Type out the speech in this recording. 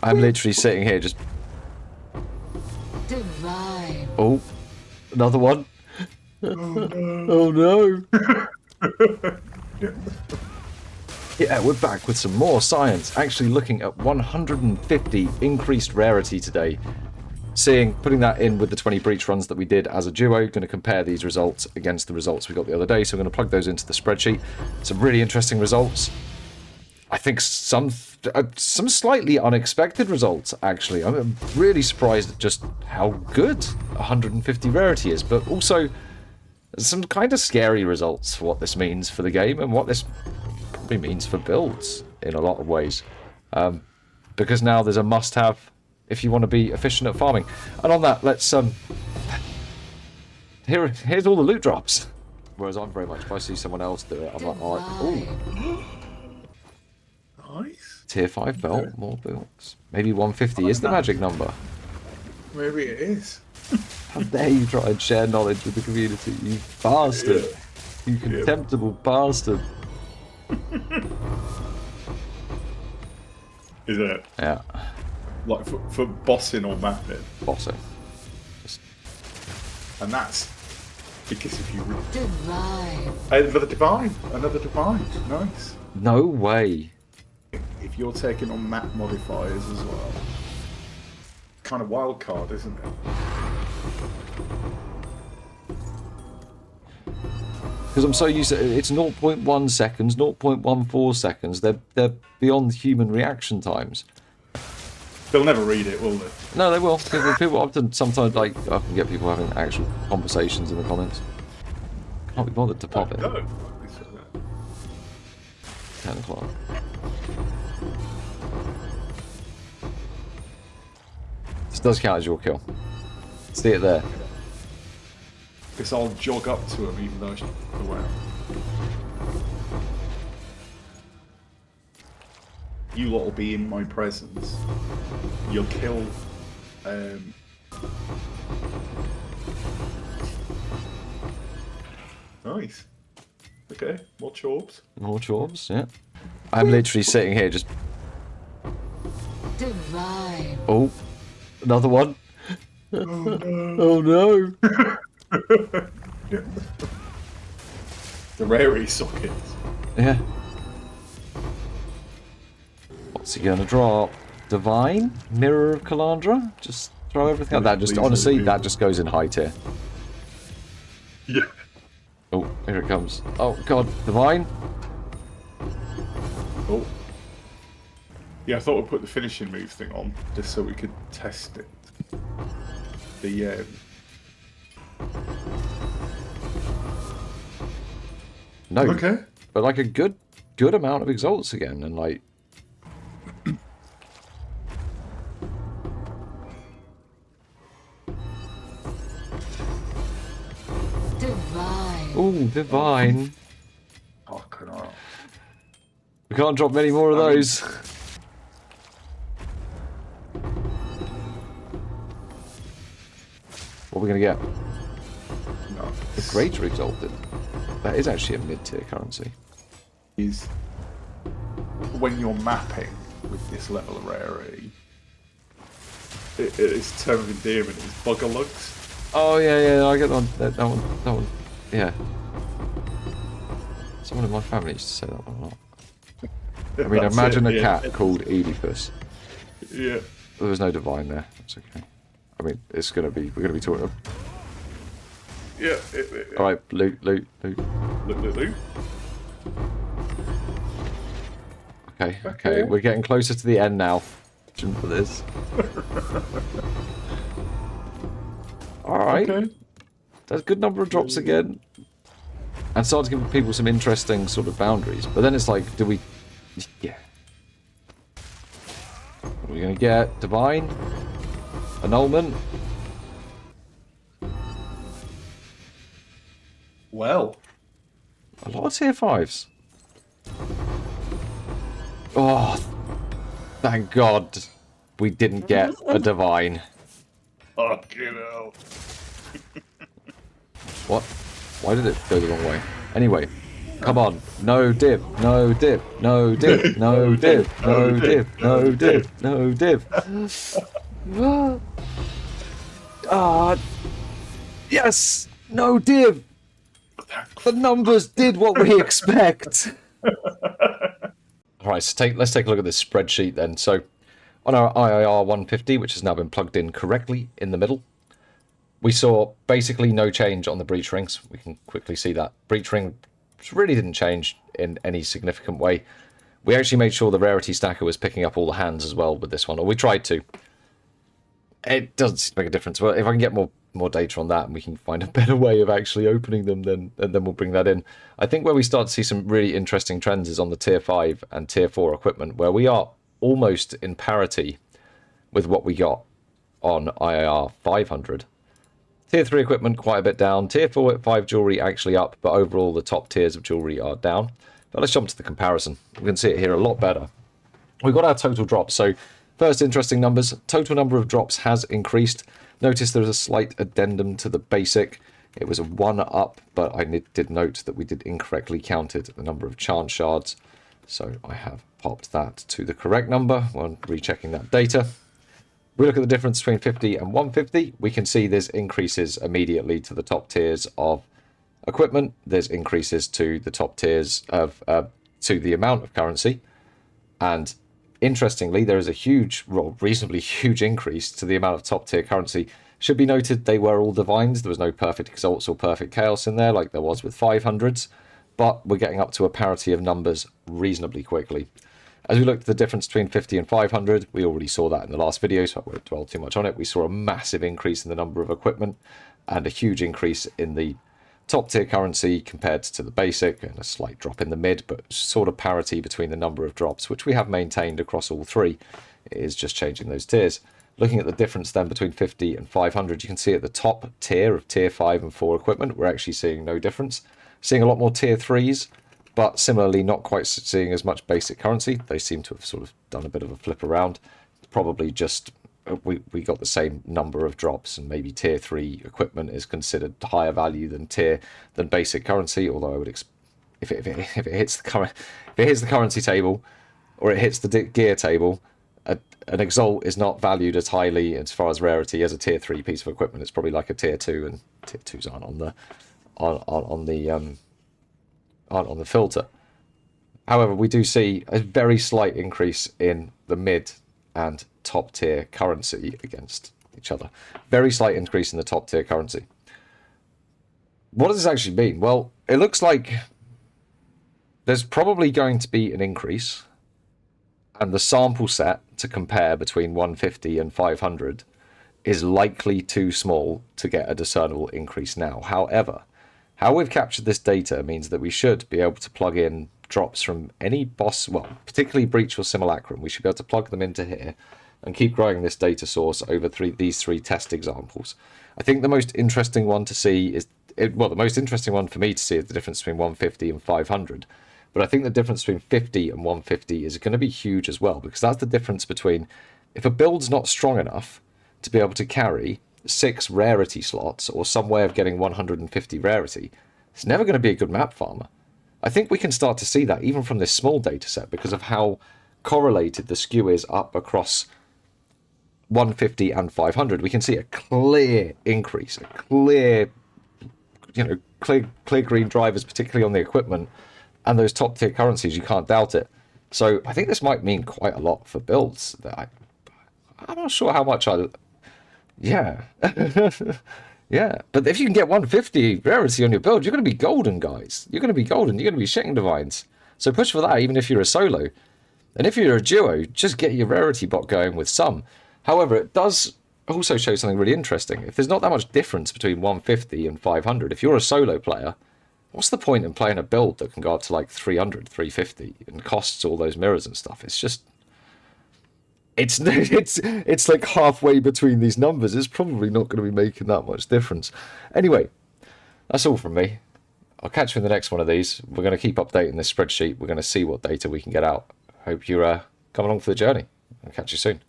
I'm literally sitting here just... Divine. Oh, another one. Oh no. Oh no. Yeah, we're back with some more science. Actually looking at 150 increased rarity today. Putting that in with the 20 breach runs that we did as a duo, going to compare these results against the results we got the other day. So I'm going to plug those into the spreadsheet. Some really interesting results. I think some slightly unexpected results, actually. I'm really surprised at just how good 150 rarity is, but also some kind of scary results for what this means for the game and what this probably means for builds in a lot of ways. Because now there's a must-have if you want to be efficient at farming. And on that, let's here's all the loot drops. Whereas I'm very much, if I see someone else do it, I'm like, oh, Nice. tier 5 belt, more builds. Maybe 150 is the magic number. Maybe it is. How dare you try and share knowledge with the community, you bastard. You contemptible bastard. Is it? Yeah. Like for bossing or mapping. Bossing. And that's because if you... Divine. Another divine. Another divine. Nice. No way. If you're taking on map modifiers as well. Kind of wild card, isn't it? Because I'm so used to it's 0.1 seconds, 0.14 seconds. They're beyond human reaction times. They'll never read it, will they? No, they will. People often, sometimes, like, I can get people having actual conversations in the comments. Can't be bothered to pop it. No. 10 o'clock. This does count as your kill. See it there. Because I'll jog up to him even though he's around. You lot will be in my presence. You'll kill... Nice. Okay, more chorbs. More chorbs, yeah. I'm literally sitting here just... Divine. Oh, another one. Oh no. Oh no. The rarity sockets. Yeah. What's he gonna drop? Divine? Mirror of Calandra? Just throw everything out. That just, honestly, that just goes in high tier. Yeah. Oh, here it comes. Oh god, Divine? Oh. Yeah, I thought we'd put the finishing move thing on, just so we could test it. The, No. Okay. But like a good amount of exalts again, and like... Divine. Ooh, Divine. Fucking hell. We can't drop many more of those. What are we gonna get? No. The greater exalted. That is actually a mid-tier currency. Is when you're mapping with this level of rarity, its term of endearment is bugger lugs. Oh yeah, I get that one. Yeah. Someone in my family used to say that one a lot. I mean, That's imagine it, a yeah. cat called Oedipus. Yeah. There was no divine there. That's okay. I mean, we're gonna be talking. Yeah. All right, loot. Look. Okay, we're getting closer to the end now. For this. All right. Okay. That's a good number of drops again. And start to give people some interesting sort of boundaries. But then it's like, do we... Yeah. What are we going to get? Divine? Annulment? Well. A lot of tier 5s. Oh, thank God we didn't get a divine. Fucking hell. What? Why did it go the wrong way? Anyway, Come on. No div. No div. No div. No div. No div. No div. No div. Ah. Yes. No div. The numbers did what we expect. All right, so let's take a look at this spreadsheet then. So on our IIR 150, which has now been plugged in correctly in the middle, we saw basically no change on the breach rings. We can quickly see that. Breach ring really didn't change in any significant way. We actually made sure the Rarity stacker was picking up all the hands as well with this one, or we tried to. It doesn't seem to make a difference. Well, if I can get more data on that and we can find a better way of actually opening them, then we'll bring that in. I think where we start to see some really interesting trends is on the tier 5 and tier 4 equipment, where we are almost in parity with what we got on IIR 500. Tier 3 equipment quite a bit down. Tier 4 5 jewelry actually up, but overall the top tiers of jewelry are down. But let's jump to the comparison. We can see it here a lot better. We've got our total drops. So first interesting numbers. Total number of drops has increased. Notice there's a slight addendum to the basic. It was a 1 up, but I did note that we did incorrectly counted the number of chance shards. So I have popped that to the correct number when rechecking that data. We look at the difference between 50 and 150. We can see there's increases immediately to the top tiers of equipment. There's increases to the top tiers of to the amount of currency. And interestingly, there is a huge, well, reasonably huge increase to the amount of top tier currency. Should be noted they were all divines. There was no perfect exalts or perfect chaos in there like there was with 500s. But we're getting up to a parity of numbers reasonably quickly. As we look at the difference between 50 and 500, we already saw that in the last video, so I won't dwell too much on it. We saw a massive increase in the number of equipment and a huge increase in the top tier currency compared to the basic, and a slight drop in the mid, but sort of parity between the number of drops, which we have maintained across all three. It is just changing those tiers. Looking at the difference then between 50 and 500, you can see at the top tier of tier 5 and 4 equipment, we're actually seeing no difference. Seeing a lot more tier 3s, but similarly not quite seeing as much basic currency. They seem to have sort of done a bit of a flip around. Probably just we got the same number of drops, and maybe tier 3 equipment is considered higher value than basic currency. Although I would if it hits the currency table, or it hits the gear table, an exalt is not valued as highly as far as rarity as a tier 3 piece of equipment. It's probably like a tier 2, and tier 2s aren't on the filter. However, we do see a very slight increase in the mid and top tier currency against each other. Very slight increase in the top tier currency. What does this actually mean? Well, it looks like there's probably going to be an increase, and the sample set to compare between 150 and 500 is likely too small to get a discernible increase now. However, how we've captured this data means that we should be able to plug in drops from any boss, well, particularly Breach or Simulacrum. We should be able to plug them into here and keep growing this data source over these three test examples. I think the most interesting one to see is, the most interesting one for me to see is the difference between 150 and 500. But I think the difference between 50 and 150 is going to be huge as well, because that's the difference between, if a build's not strong enough to be able to carry 6 rarity slots or some way of getting 150 rarity, it's never going to be a good map farmer. I think we can start to see that even from this small data set because of how correlated the skew is up across 150 and 500. We can see a clear increase, a clear green drivers, particularly on the equipment, and those top tier currencies, you can't doubt it. So I think this might mean quite a lot for builds. That I'm not sure how much yeah. Yeah. But if you can get 150 rarity on your build, you're going to be golden, guys. You're going to be golden. You're going to be shitting divines. So push for that, even if you're a solo. And if you're a duo, just get your rarity bot going with some. However, it does also show something really interesting. If there's not that much difference between 150 and 500, if you're a solo player, what's the point in playing a build that can go up to like 300, 350 and costs all those mirrors and stuff? It's just... It's like halfway between these numbers. It's probably not going to be making that much difference. Anyway, that's all from me. I'll catch you in the next one of these. We're going to keep updating this spreadsheet. We're going to see what data we can get out. Hope you come along for the journey. I'll catch you soon.